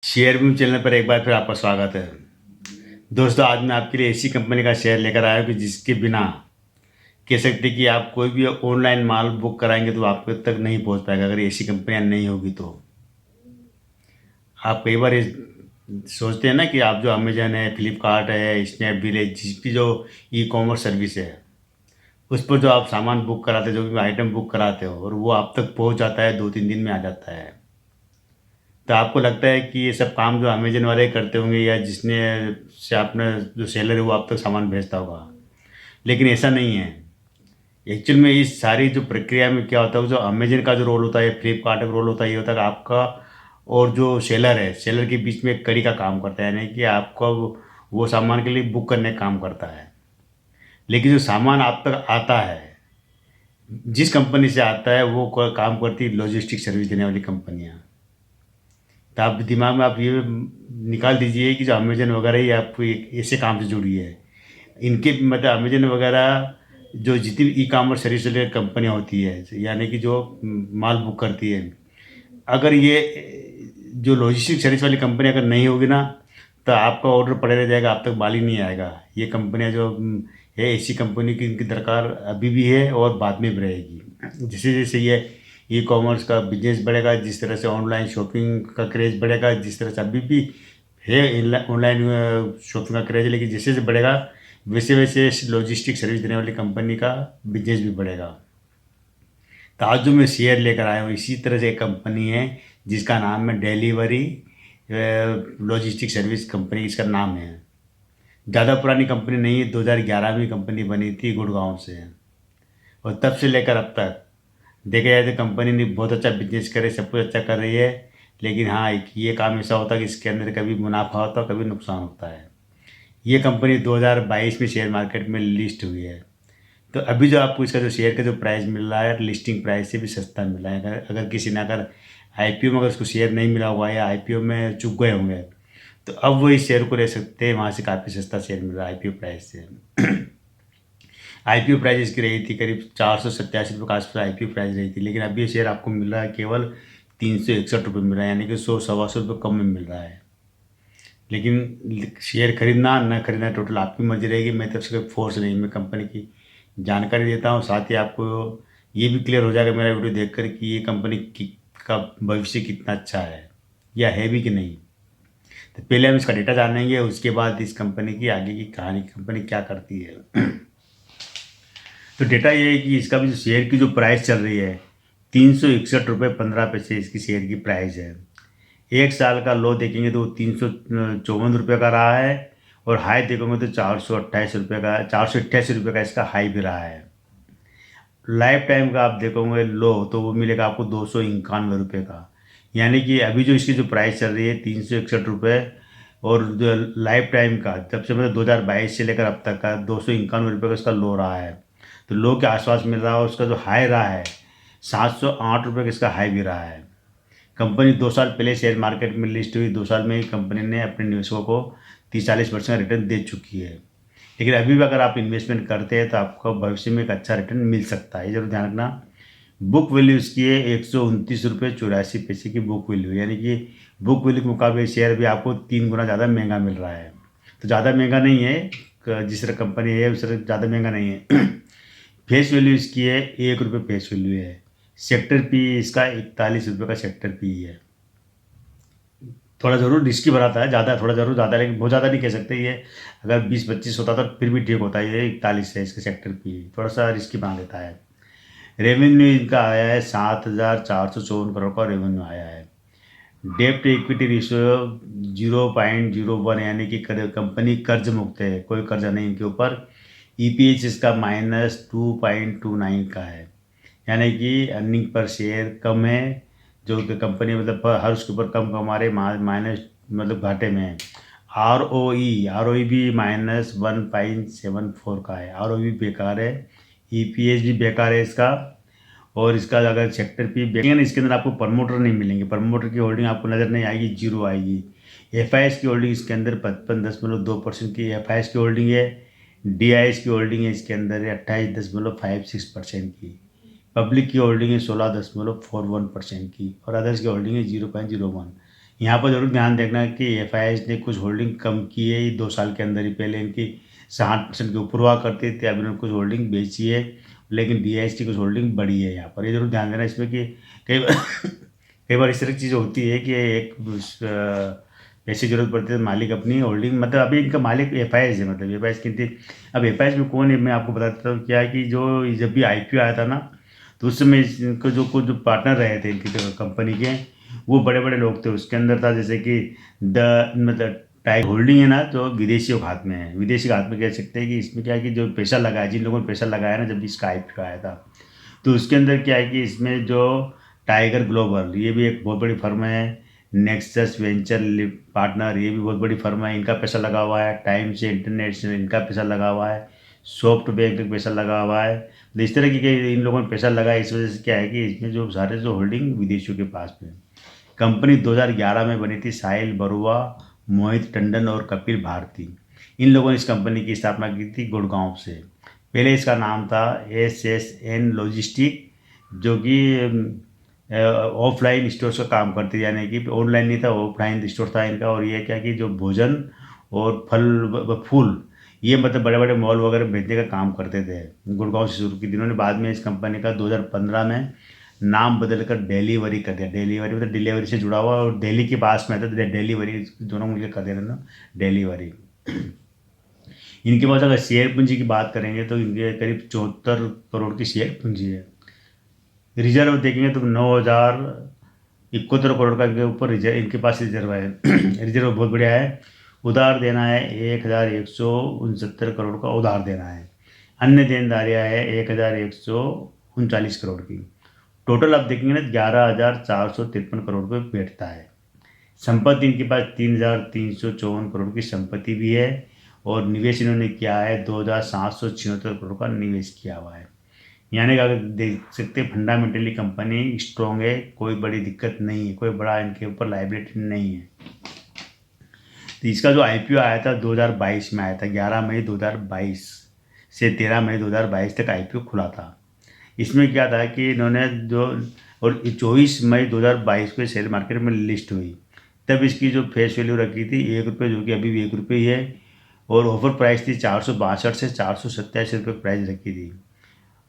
Share view channel पर एक बार फिर आपका स्वागत है। दोस्तों, आज मैं आपके लिए ऐसी कंपनी का शेयर लेकर आया हूँ कि जिसके बिना कह सकते कि आप कोई भी ऑनलाइन माल बुक कराएंगे तो आपके तक नहीं पहुँच पाएगा। अगर ऐसी कंपनियाँ नहीं होगी तो आप कई बार ये सोचते हैं ना कि आप जो अमेजन है, फ्लिपकार्ट है, स्नैपडील है, जिसकी जो ई कॉमर्स सर्विस है, उस पर जो आप सामान बुक कराते हो, जो भी आइटम बुक कराते हो, और वो आप तक पहुँच जाता है, 2-3 दिन में आ जाता है। तो आपको लगता है कि ये सब काम जो अमेजन वाले करते होंगे, या जिसने से आपने जो सेलर है वो आप तक सामान भेजता होगा, लेकिन ऐसा नहीं है। एक्चुअल में इस सारी जो प्रक्रिया में क्या होता है, जो अमेजन का जो रोल होता है, फ्लिपकार्ट का रोल होता है, ये होता है कि आपका और जो सेलर है, सेलर के बीच में एक कड़ी का काम करता है, यानी कि आपका वो सामान के लिए बुक करने का काम करता है। लेकिन जो सामान आप तक आता है, जिस कंपनी से आता है, वो काम करती है लॉजिस्टिक सर्विस देने वाली कंपनियाँ। तो आप दिमाग में आप ये निकाल दीजिए कि जो अमेजन वगैरह ही आपको एक ऐसे काम से जुड़ी है। इनके मतलब अमेजन वगैरह जो जितनी ई कॉमर्स सर्विस रिलेटेड कंपनियाँ होती है, यानी कि जो माल बुक करती है, अगर ये जो लॉजिस्टिक सर्विस वाली कंपनी अगर नहीं होगी ना, तो आपका ऑर्डर पड़े रह जाएगा, आप तक माल ही नहीं आएगा। ये कंपनियाँ जो है, ऐसी कंपनी की इनकी दरकार अभी भी है और बाद में भी रहेगी। जैसे जैसे ये ई कॉमर्स का बिजनेस बढ़ेगा, जिस तरह से ऑनलाइन शॉपिंग का क्रेज़ बढ़ेगा, जिस तरह से अभी भी है ऑनलाइन शॉपिंग का क्रेज़ है, लेकिन जैसे जैसे बढ़ेगा, वैसे वैसे लॉजिस्टिक सर्विस देने वाली कंपनी का बिजनेस भी बढ़ेगा। तो आज जो मैं शेयर लेकर आया हूँ, इसी तरह से एक कंपनी है जिसका नाम है डिलीवरी लॉजिस्टिक सर्विस कंपनी, इसका नाम है। ज़्यादा पुरानी कंपनी नहीं है, 2011 में कंपनी बनी थी, गुड़गांव से। और तब से लेकर अब तक देखा जाए तो कंपनी ने बहुत अच्छा बिजनेस करे, सब कुछ अच्छा कर रही है। लेकिन हाँ, एक ये काम ऐसा होता है कि इसके अंदर कभी मुनाफा होता है, कभी नुकसान होता है। ये कंपनी 2022 में शेयर मार्केट में लिस्ट हुई है। तो अभी जो आपको इसका जो शेयर का जो प्राइस मिल रहा है, लिस्टिंग प्राइस से भी सस्ता मिल रहा है। अगर अगर किसी ने अगर आईपीओ में अगर उसको शेयर नहीं मिला हुआ है, या आईपीओ में चूक गए होंगे, तो अब वो इस शेयर को ले सकते हैं। वहाँ से काफ़ी सस्ता शेयर मिल रहा है आईपीओ प्राइस से। आईपीओ प्राइस इसकी रही थी करीब 487 रुपये के आसपास आईपीओ प्राइस रही थी, लेकिन अभी ये शेयर आपको मिल रहा है केवल 361 रुपये मिल रहा है, यानी कि 100-125 रुपये कम में मिल रहा है। लेकिन शेयर खरीदना न खरीदना टोटल आपकी मर्जी रहेगी। मैं तरफ से कोई फोर्स नहीं, मैं कंपनी की जानकारी देता हूँ। साथ ही आपको ये भी क्लियर हो जाएगा मेरा वीडियो देखकर कि ये कंपनी का भविष्य कितना अच्छा है, या है भी कि नहीं। तो पहले हम इसका डेटा जानेंगे, उसके बाद इस कंपनी की आगे की कहानी, कंपनी क्या करती है। तो डेटा ये है कि इसका भी जो शेयर की जो प्राइस चल रही है, 361 रुपये 15 पैसे इसकी शेयर की प्राइस है। एक साल का लो देखेंगे तो 354 रुपये का रहा है, और हाई देखोगे तो 428 रुपये का, 488 रुपये का इसका हाई भी रहा है। लाइफ टाइम का आप देखोगे लो तो वो मिलेगा आपको 291 रुपये का। यानी कि अभी जो इसकी जो प्राइस चल रही है 361 रुपये, और जो लाइफ टाइम का जब से मतलब 2022 से लेकर अब तक का 291 रुपये का इसका लो रहा है। तो लो के आसपास मिल रहा है, और उसका जो हाई रहा है 708 रुपये का इसका हाई भी रहा है। कंपनी 2 साल पहले शेयर मार्केट में लिस्ट हुई, 2 साल में ही कंपनी ने अपने निवेशकों को 30-40% का रिटर्न दे चुकी है। लेकिन अभी भी अगर आप इन्वेस्टमेंट करते हैं तो आपको भविष्य में एक अच्छा रिटर्न मिल सकता है, ये जरूर ध्यान रखना। बुक वैल्यू इसकी है 129 रुपये 84 पैसे की बुक वैल्यू, यानी कि बुक वैल्यू के मुकाबले शेयर भी आपको 3 गुना ज़्यादा महंगा मिल रहा है। तो ज़्यादा महंगा नहीं है, जिस तरह कंपनी है उस तरह ज़्यादा महंगा नहीं है। फेस वैल्यू इसकी है 1 रुपये फेस वैल्यू है। सेक्टर पी इसका 41 रुपये का सेक्टर पी है। थोड़ा ज़रूर रिस्की बनाता है, ज़्यादा थोड़ा ज़रूर ज़्यादा, लेकिन बहुत ज़्यादा नहीं कह सकते। ये अगर 20-25 होता तो फिर भी ठीक होता है। ये 41 है इसके सेक्टर पी, थोड़ा सा रिस्की बना देता है। रेवेन्यू इनका आया है 7,454 करोड़ का रेवेन्यू आया है। डेप्ट टू इक्विटी रेशियो 0.01, यानी कि कंपनी कर्ज मुक्त है, कोई कर्जा नहीं इनके ऊपर। ईपीएच इसका -2.29 का है, यानी कि अर्निंग पर शेयर कम है। जो कि कंपनी मतलब हर उसके ऊपर कम कमा रहे, माइनस मतलब घाटे में है। आर ओ ई भी -1.74 का है, आर ओ भी बेकार है। ईपीएच भी बेकार है इसका। और इसका अगर सेक्टर पी देखेंगे ना, इसके अंदर आपको प्रमोटर नहीं मिलेंगे, प्रमोटर की होल्डिंग आपको नज़र नहीं आएगी, जीरो आएगी। एफआईएस की होल्डिंग इसके अंदर 55.2% की एफआईएस की होल्डिंग है। डीआईएस की होल्डिंग है इसके अंदर 28.56% की। पब्लिक की होल्डिंग है 16.41% की, और अदर्स की होल्डिंग है 0.01। यहाँ पर ज़रूर ध्यान देखना कि एफआईआई ने कुछ होल्डिंग कम की है 2 साल के अंदर ही। पहले इनकी 60% के ऊपर हुआ करती थी, अभी इन्होंने कुछ होल्डिंग बेची है, लेकिन डीआईएस की कुछ होल्डिंग बढ़ी है यहाँ पर। ये जरूर ध्यान देना इसमें कि कई बार कई बार इस तरह की चीज़ होती है कि एक पैसे जरूरत पड़ती है तो मालिक अपनी होल्डिंग, मतलब अभी इनका मालिक एफआईआई है, मतलब एफआईआई की थी। अब एफआईआई में कौन है, मैं आपको बता देता हूँ क्या है कि जो जब भी आईपीओ आया था ना, तो उस समय इनको जो कुछ जो पार्टनर रहे थे इनकी कंपनी के, वो बड़े बड़े लोग थे। उसके अंदर था जैसे कि मतलब टाइगर होल्डिंग है ना, जो विदेशियों के हाथ में है। विदेशी के हाथ में कह सकते हैं कि इसमें क्या है कि जो पैसा लगाया, जिन लोगों ने पैसा लगाया ना जब इसका आईपीओ आया था, तो उसके अंदर क्या है कि इसमें जो टाइगर ग्लोबल, ये भी एक बहुत बड़ी फर्म है। नेक्सस वेंचर पार्टनर, ये भी बहुत बड़ी फर्म है, इनका पैसा लगा हुआ है। टाइम्स इंटरनेशनल, इनका पैसा लगा हुआ है। सॉफ्ट बैंक का पैसा लगा हुआ है। तो इस तरह की इन लोगों ने पैसा लगाया, इस वजह से क्या है कि इसमें जो सारे जो होल्डिंग विदेशियों के पास में। कंपनी 2011 में बनी थी। साहिल बरुआ, मोहित टंडन और कपिल भारती, इन लोगों ने इस कंपनी की स्थापना की थी गुड़गांव से। पहले इसका नाम था SSN लॉजिस्टिक, जो कि ऑफलाइन स्टोर्स का काम करती है, यानी कि ऑनलाइन नहीं था, ऑफलाइन स्टोर था इनका। और ये क्या कि जो भोजन और फल फूल, ये मतलब बड़े बड़े मॉल वगैरह भेजने का काम करते थे। गुड़गांव से शुरू की दिनों ने, बाद में इस कंपनी का 2015 में नाम बदलकर डिलीवरी कर दिया। डिलीवरी मतलब डिलीवरी से जुड़ा हुआ, और दिल्ली के पास में था तो डिलीवरी, दोनों मिलकर कर दे रहे ना डिलीवरी। इनके पास अगर शेयर पूंजी की बात करेंगे तो इनके करीब 74 करोड़ की शेयर पूंजी है। रिजर्व देखेंगे तो 9,071 करोड़ का इनके ऊपर रिजर्व, इनके पास रिजर्व है। रिजर्व बहुत बढ़िया है। उधार देना है 1,169 करोड़ का उधार देना है। अन्य देनदारियाँ है 1,139 करोड़ की। टोटल आप देखेंगे ना 11,453 करोड़ रुपये बैठता है। संपत्ति इनके पास 3,354 करोड़ की संपत्ति भी है, और निवेश इन्होंने किया है 2,776 करोड़ का निवेश किया हुआ है। यानी कि अगर देख सकते हैं फंडामेंटली कंपनी स्ट्रॉन्ग है, कोई बड़ी दिक्कत नहीं है, कोई बड़ा इनके ऊपर लाइबिलिटी नहीं है। तो इसका जो आईपीओ आया था 2022 में आया था, 11 मई 2022 से 13 मई 2022 तक आईपीओ खुला था। इसमें क्या था कि इन्होंने जो, और 24 मई 2022 को शेयर मार्केट में लिस्ट हुई, तब इसकी जो फेस वैल्यू रखी थी 1 रुपये, जो कि अभी भी 1 रुपये ही है। और ऑफर प्राइस थी 462 से 487 रुपये प्राइस रखी थी।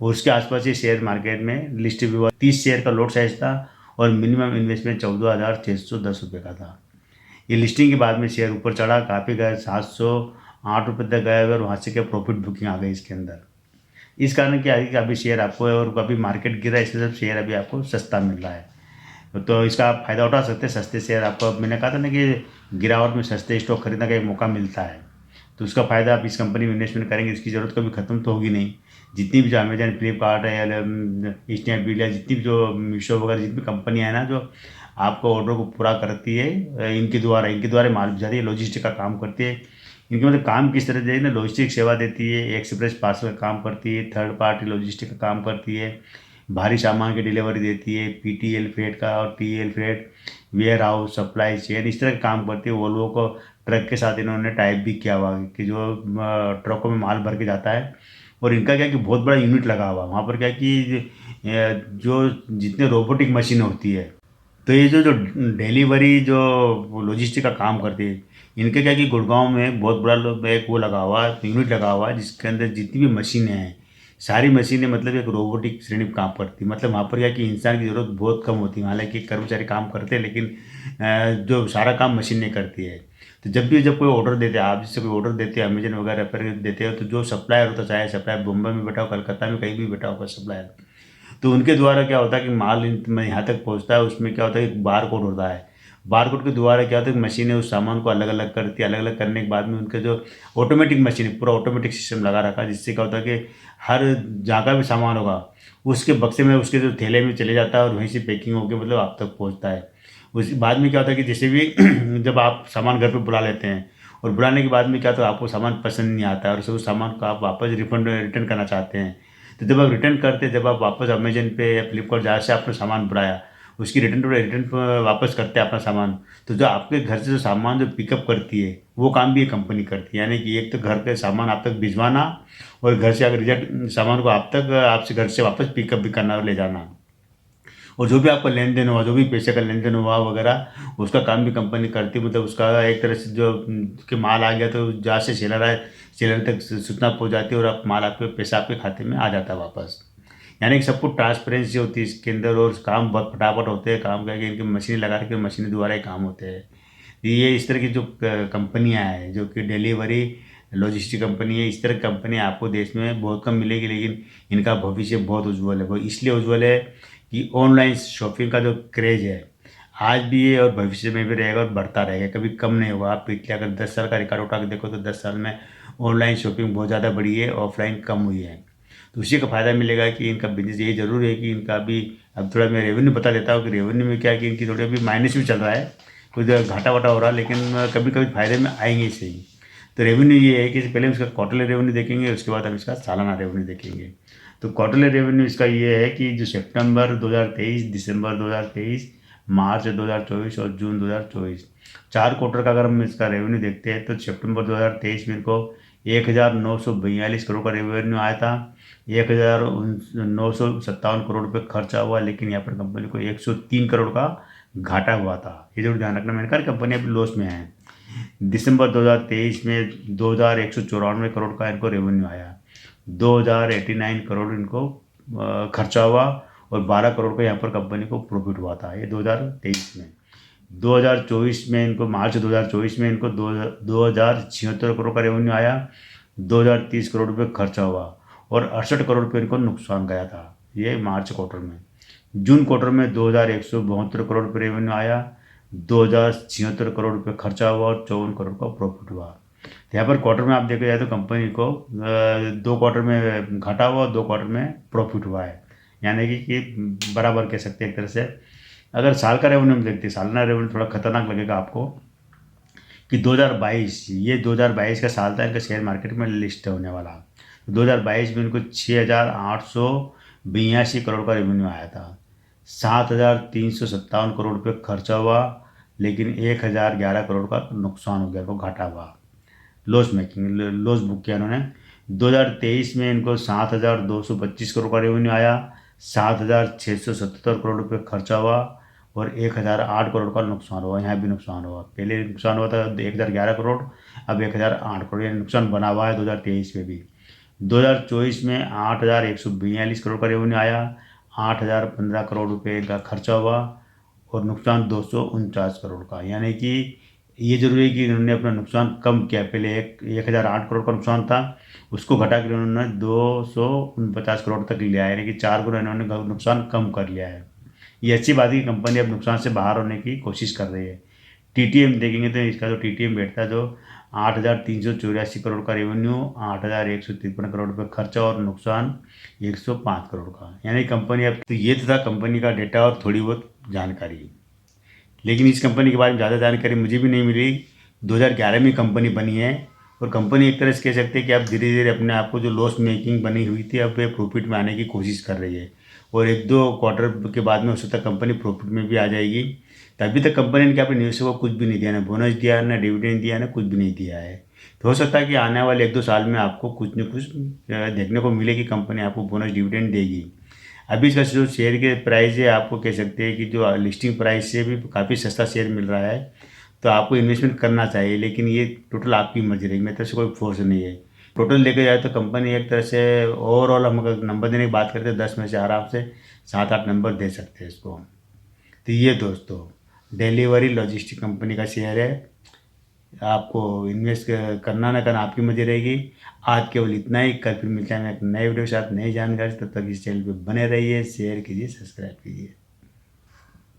और उसके आसपास ये शेयर मार्केट में लिस्ट भी हुआ। 30 शेयर का लॉट साइज था, और मिनिमम इन्वेस्टमेंट 14,610 रुपये का था। ये लिस्टिंग के बाद में शेयर ऊपर चढ़ा, काफ़ी गए, 708 रुपये तक गए, और वहाँ से क्या प्रॉफिट बुकिंग आ गई इसके अंदर। इस कारण क्या है कि अभी शेयर आपको, और अभी मार्केट गिरा, इसलिए सब शेयर अभी आपको सस्ता मिल रहा है, तो इसका आप फायदा उठा सकते हैं। सस्ते शेयर आपको, मैंने कहा था ना कि गिरावट में सस्ते स्टॉक खरीदने का एक मौका मिलता है, तो उसका फ़ायदा आप इस कंपनी में इन्वेस्टमेंट करेंगे, इसकी ज़रूरत कभी ख़त्म तो होगी नहीं। जितनी भी जो अमेजन, फ्लिपकार्ट है, या स्नैपडील, या जितनी भी जो मीशो वगैरह जितनी कंपनियाँ हैं ना, जो आपको ऑर्डर को पूरा करती है, इनके द्वारा माल भिजाती है, लॉजिस्टिक का काम करती है। इनके मतलब काम किस तरह से ना, लॉजिस्टिक सेवा देती है, एक्सप्रेस पार्सल का काम करती है, थर्ड पार्टी लॉजिस्टिक का काम करती है, भारी सामान की डिलीवरी देती है, पीटीएल फ्रेट का और TL freight, warehouse, supply chain, इस तरह का काम करती है। वोल्वो को ट्रक के साथ इन्होंने टाइप भी किया हुआ है कि जो ट्रकों में माल भर के जाता है। और इनका क्या है कि बहुत बड़ा यूनिट लगा हुआ है वहाँ पर, क्या है कि जो जितने रोबोटिक मशीन होती है, तो ये जो जो डिलीवरी जो लॉजिस्टिक का काम करती है, इनके क्या है कि गुड़गांव में एक बहुत बड़ा एक वो लगा हुआ है, यूनिट लगा हुआ है, जिसके अंदर जितनी भी मशीनें हैं, सारी मशीनें मतलब एक रोबोटिक श्रेणी में काम करती है। मतलब वहाँ पर क्या कि इंसान की ज़रूरत बहुत कम होती है, हालांकि कर्मचारी काम करते हैं, लेकिन जो सारा काम मशीनें करती है। तो जब कोई ऑर्डर देते हैं, आप जिससे कोई ऑर्डर देते हैं, अमेजन वगैरह पर देते हो, तो जो सप्लायर होता है, चाहे सप्लायर मुंबई में बैठा हो, कलकत्ता में, कहीं भी बैठा होगा सप्लायर, तो उनके द्वारा क्या होता है कि माल में यहाँ तक पहुँचता है। उसमें क्या होता है कि बार कोड होता है। बार कोड के द्वारा क्या होता है कि मशीनें उस सामान को अलग अलग करती है। अलग अलग करने के बाद में उनके जो ऑटोमेटिक मशीन, पूरा ऑटोमेटिक सिस्टम लगा रखा है, जिससे क्या होता है कि हर जहाँ का भी सामान होगा उसके बक्से में, उसके जो थैले में चले जाता है, और वहीं से पैकिंग होकर मतलब आप तक पहुँचता है। उस बाद में क्या होता है कि जैसे भी जब आप सामान घर पे बुला लेते हैं, और बुलाने के बाद में क्या होता है, आपको सामान पसंद नहीं आता है, और उस सामान को आप वापस रिटर्न करना चाहते हैं। तो जब आप रिटर्न करते हैं, जब आप वापस अमेजन पे या फ्लिपकार्ट जहाँ से आपने सामान बुलाया, उसकी रिटर्न वापस करते हैं अपना सामान, तो जो आपके घर से जो सामान जो पिकअप करती है, वो काम भी ये कंपनी करती है। यानी कि एक तो घर के सामान आप तक भिजवाना, और घर से अगर रिजेक्ट सामान को आप तक, आपसे घर से वापस पिकअप भी करना और ले जाना। और जो भी आपका लेन देन हुआ, जो भी पैसे का लेन देन हुआ वगैरह, उसका काम भी कंपनी करती, मतलब उसका एक तरह से जो कि माल आ गया तो जहाँ से सेलर आए, सेलर तक सूचना पहुँच जाती है और आप माल आपके पैसा आपके खाते में आ जाता है वापस। यानी कि सब कुछ ट्रांसपेरेंसी होती है इसके अंदर, और काम बहुत फटाफट होते हैं। काम करके इनकी मशीनें लगा के मशीनें द्वारा ही काम होते हैं। ये इस तरह की जो कंपनियां हैं जो कि डिलीवरी लॉजिस्टिक कंपनी है, इस तरह की कंपनी आपको देश में बहुत कम मिलेगी, लेकिन इनका भविष्य बहुत उज्ज्वल है। वो इसलिए उज्ज्वल है कि ऑनलाइन शॉपिंग का जो क्रेज है आज भी है और भविष्य में भी रहेगा और बढ़ता रहेगा, कभी कम नहीं होगा। आप पिछले अगर 10 साल का रिकॉर्ड उठा के देखो तो 10 साल में ऑनलाइन शॉपिंग बहुत ज़्यादा बढ़ी है, ऑफलाइन कम हुई है। तो उसी का फ़ायदा मिलेगा कि इनका बिजनेस, ये जरूर है कि इनका भी, अब थोड़ा मैं रेवेन्यू बता देता हूँ कि रेवेन्यू में क्या है कि इनकी थोड़ी अभी माइनस भी चल रहा है, कुछ घाटा वाटा हो रहा है, लेकिन कभी कभी फायदे में आएंगे ही सही। तो रेवेन्यू ये है कि पहले हम इसका क्वार्टरली रेवेन्यू देखेंगे, उसके बाद हम इसका सालाना रेवेन्यू देखेंगे। तो क्वार्टरली रेवेन्यू इसका ये है कि जो सितंबर 2023, दिसंबर 2023, मार्च 2024 और जून 2024, 4 क्वार्टर का अगर हम इसका रेवेन्यू देखते हैं तो सितंबर 2023 में इनको 1942 करोड़ का रेवेन्यू आया था, 1957 करोड़ रुपये खर्चा हुआ, लेकिन यहाँ पर कंपनी को 103 करोड़ का घाटा हुआ था। ये जरूर ध्यान रखना, मैंने कहा कंपनी अभी लॉस में है। दिसंबर 2023 में 2194 करोड़ का इनको रेवेन्यू आया, 2089 करोड़ इनको खर्चा हुआ और 12 करोड़ का यहाँ पर कंपनी को प्रॉफिट हुआ था, ये 2023 में। 2024 में इनको, मार्च 2024 में इनको 2076 करोड़ का रेवेन्यू आया, 2030 करोड़ रुपये खर्चा हुआ और 68 करोड़ रुपये इनको नुकसान गया था, ये मार्च क्वार्टर में। जून क्वार्टर में 2172 करोड़ रुपये रेवेन्यू आया, 2076 करोड़ रुपये खर्चा हुआ और 54 करोड़ का प्रॉफिट हुआ। तो यहाँ पर क्वार्टर में आप देखा जाए तो कंपनी को 2 क्वार्टर में घाटा हुआ और 2 क्वार्टर में प्रॉफिट हुआ है, यानी कि बराबर कह सकते हैं एक तरह से। अगर साल का रेवेन्यू हम देखते हैं, सालाना रेवेन्यू थोड़ा खतरनाक लगेगा आपको कि 2022, ये 2022 का साल था इनका शेयर मार्केट में लिस्ट होने वाला। 2022 में इनको 6,882 करोड़ का रेवेन्यू आया था, 7,357 करोड़ रुपये खर्चा हुआ, लेकिन 1,011 करोड़ का नुकसान हो गया, इनको घाटा हुआ, लॉस मेकिंग, लॉस बुक किया इन्होंने। 2023 में इनको 7,225 करोड़ का रेवेन्यू आया, 7,677 करोड़ रुपये खर्चा हुआ और 1,008 करोड़ का नुकसान हुआ। यहाँ भी नुकसान हुआ, पहले नुकसान हुआ था 1,011 करोड़, अब 1,008 करोड़, ये नुकसान बना हुआ है 2023 में भी। 2024 में 8,142 करोड़ का रेवेन्यू आया, 8,015 करोड़ रुपये का खर्चा हुआ और नुकसान 249 करोड़ का, यानी कि ये जरूरी है कि इन्होंने अपना नुकसान कम किया। पहले 1,008 करोड़ का नुकसान था, उसको घटा कर इन्होंने 249 करोड़ तक लिया है, यानी कि 4 गुना इन्होंने नुकसान कम कर लिया है। ये अच्छी बात है कि कंपनी अब नुकसान से बाहर होने की कोशिश कर रही है। टीटीएम देखेंगे तो इसका जो टीटीएम बैठता है, जो 8,384 करोड़ का रेवेन्यू, 8,153 करोड़ रुपये खर्चा और नुकसान 105 करोड़ का, यानी कंपनी अब, तो ये तो था कंपनी का डेटा और थोड़ी बहुत जानकारी। लेकिन इस कंपनी के बारे में ज़्यादा जानकारी मुझे भी नहीं मिली। 2011 में कंपनी बनी है और कंपनी एक तरह से कह सकते हैं कि अब धीरे धीरे अपने आप को, जो लॉस मेकिंग बनी हुई थी, अब ये प्रॉफिट में आने की कोशिश कर रही है और 1-2 क्वार्टर के बाद में उससे तक कंपनी प्रॉफिट में भी आ जाएगी। तो अभी तक कंपनी ने क्या अपने निवेशकों को कुछ भी नहीं दिया, ना बोनस दिया, ना डिविडेंड दिया, ना कुछ भी नहीं दिया है। तो हो सकता है कि आने वाले 1-2 साल में आपको कुछ न कुछ देखने को मिले कि कंपनी आपको बोनस डिविडेंड देगी। अभी इसका जो शेयर के प्राइस है, आपको कह सकते हैं कि जो लिस्टिंग प्राइस से भी काफ़ी सस्ता शेयर मिल रहा है, तो आपको इन्वेस्टमेंट करना चाहिए, लेकिन ये टोटल आपकी मर्जी रहेगी, मेरी तरफ से कोई फोर्स नहीं है। टोटल लेके जाए तो कंपनी एक तरह से ओवरऑल, हम अगर नंबर देने की बात करते हैं 10 में से आराम से 7-8 नंबर दे सकते हैं इसको। तो ये दोस्तों डिलीवरी लॉजिस्टिक कंपनी का शेयर है, आपको इन्वेस्ट करना ना करना आपकी मर्जी रहेगी। आज केवल इतना ही, कल फिर मिलते हैं एक नए वीडियो के साथ, नई जानकारी। तब तक इस चैनल पे बने रहिए, शेयर कीजिए, सब्सक्राइब कीजिए।